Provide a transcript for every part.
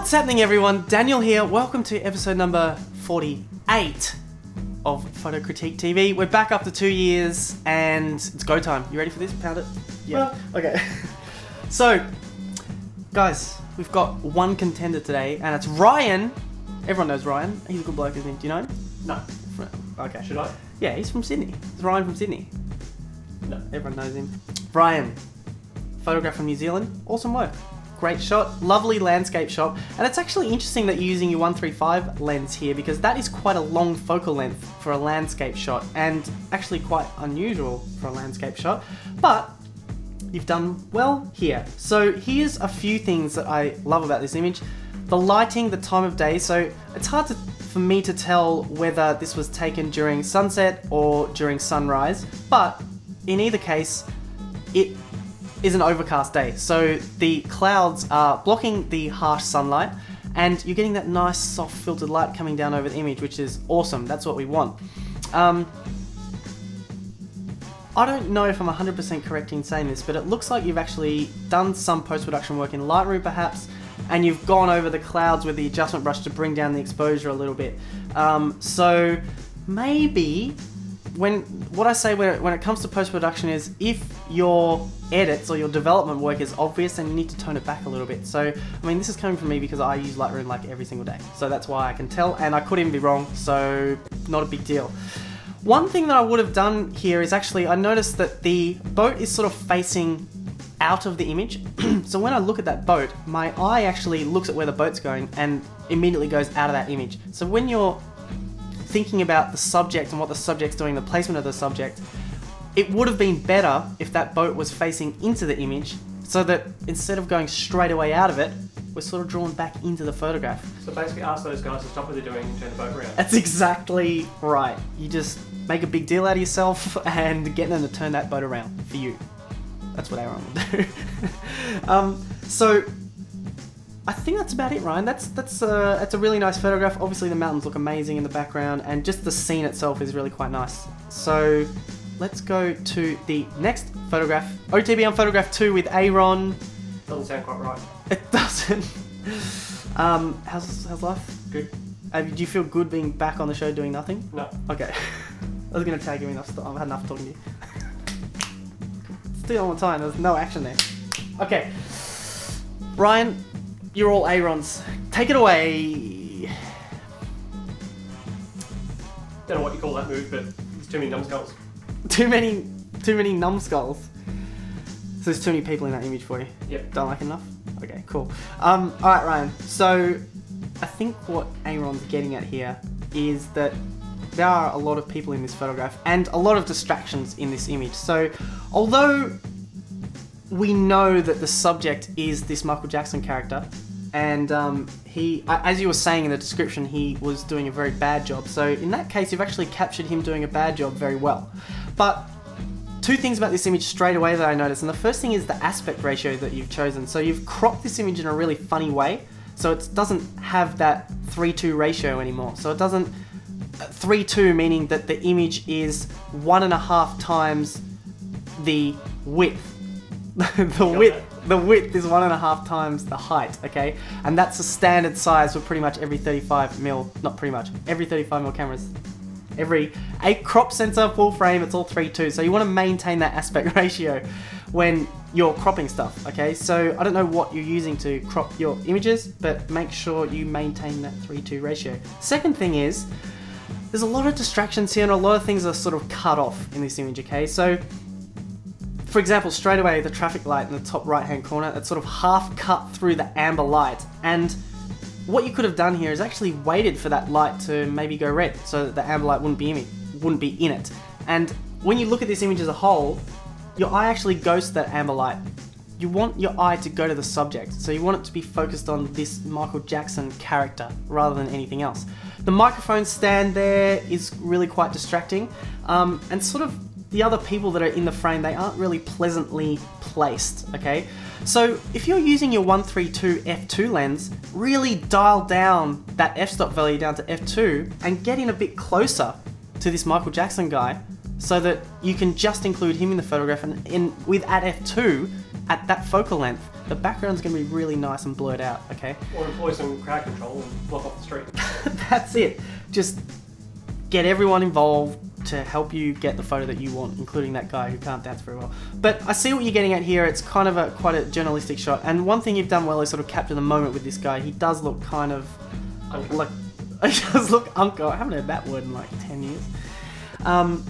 What's happening, everyone? Daniel here. Welcome to episode number 48 of Photo Critique TV. We're back after 2 years and it's go time. You ready for this? Pound it? Yeah. Okay. So, guys, we've got one contender today and it's Ryan. Everyone knows Ryan. He's a good bloke, isn't he? Do you know him? No. Okay. Should I? Yeah, he's from Sydney. It's Ryan from Sydney. No. Everyone knows him. Ryan, photograph from New Zealand. Awesome work. Great shot, lovely landscape shot, and it's actually interesting that you're using your 135 lens here because that is quite a long focal length for a landscape shot and actually quite unusual for a landscape shot, but you've done well here. So here's a few things that I love about this image. The lighting, the time of day, so it's hard for me to tell whether this was taken during sunset or during sunrise, but in either case, it is an overcast day, so the clouds are blocking the harsh sunlight and you're getting that nice soft filtered light coming down over the image, which is awesome. That's what we want. I don't know if I'm 100% correct in saying this, but it looks like you've actually done some post-production work in Lightroom perhaps, and you've gone over the clouds with the adjustment brush to bring down the exposure a little bit. So maybe when it comes to post-production is if your edits or your development work is obvious, then you need to tone it back a little bit. So, I mean, this is coming from me because I use Lightroom like every single day. So that's why I can tell, and I could even be wrong, so not a big deal. One thing that I would have done here is actually, I noticed that the boat is sort of facing out of the image. So when I look at that boat, my eye actually looks at where the boat's going and immediately goes out of that image. So when you're thinking about the subject and what the subject's doing, the placement of the subject, it would have been better if that boat was facing into the image so that instead of going straight away out of it, we're sort of drawn back into the photograph. So basically ask those guys to stop what they're doing and turn the boat around. That's exactly right. You just make a big deal out of yourself and get them to turn that boat around for you. That's what Aaron will do. So I think that's about it, Ryan. That's a really nice photograph. Obviously the mountains look amazing in the background and just the scene itself is really quite nice. So let's go to the next photograph. OTB on photograph 2 with Aaron. Doesn't sound quite right. It doesn't. How's life? Good. Do you feel good being back on the show doing nothing? No. Okay. I was going to tag you in. I've had enough talking to you. Still on the time. There's no action there. Okay. Ryan, you're all Aarons. Take it away. Don't know what you call that move, but there's too many numbskulls. Too many numbskulls. So there's too many people in that image for you. Yep. Don't like enough? Okay, cool. Alright, Ryan. So I think what Aaron's getting at here is that there are a lot of people in this photograph and a lot of distractions in this image. So although we know that the subject is this Michael Jackson character, and he, as you were saying in the description, he was doing a very bad job. So in that case, you've actually captured him doing a bad job very well. But two things about this image straight away that I noticed, and the first thing is the aspect ratio that you've chosen. So you've cropped this image in a really funny way, so it doesn't have that 3:2 ratio anymore. So it doesn't, 3:2 meaning that the image is 1.5 times the width. The width is 1.5 times the height, okay? And that's a standard size for pretty much every 35mm, not pretty much, every 35mm cameras. Every 8 crop sensor, full frame, it's all 3:2. So you want to maintain that aspect ratio when you're cropping stuff, okay? So I don't know what you're using to crop your images, but make sure you maintain that 3:2 ratio. Second thing is, there's a lot of distractions here and a lot of things are sort of cut off in this image, okay? So for example, straight away, the traffic light in the top right-hand corner, it's sort of half cut through the amber light. And what you could have done here is actually waited for that light to maybe go red so that the amber light wouldn't be in it. And when you look at this image as a whole, your eye actually goes to that amber light. You want your eye to go to the subject. So you want it to be focused on this Michael Jackson character rather than anything else. The microphone stand there is really quite distracting. And sort of the other people that are in the frame, they aren't really pleasantly placed, okay? So if you're using your 132 f2 lens, really dial down that f-stop value down to f2 and get in a bit closer to this Michael Jackson guy so that you can just include him in the photograph and with at f2, at that focal length, the background's going to be really nice and blurred out, okay? Or employ some crowd control and block off the street. That's it. Just get everyone involved to help you get the photo that you want, including that guy who can't dance very well. But I see what you're getting at here. It's kind of quite a journalistic shot. And one thing you've done well is sort of capture the moment with this guy. He does look kind of like... He does look uncle. I haven't heard that word in like 10 years. And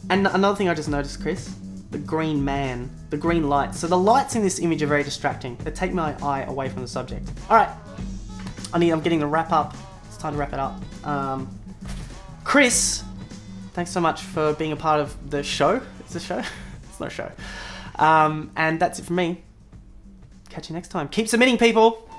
another thing I just noticed, Chris, the green man, the green lights. So the lights in this image are very distracting. They take my eye away from the subject. All right, I'm getting to wrap up. It's time to wrap it up. Chris, thanks so much for being a part of the show. It's a show? It's not a show. And that's it from me. Catch you next time. Keep submitting, people.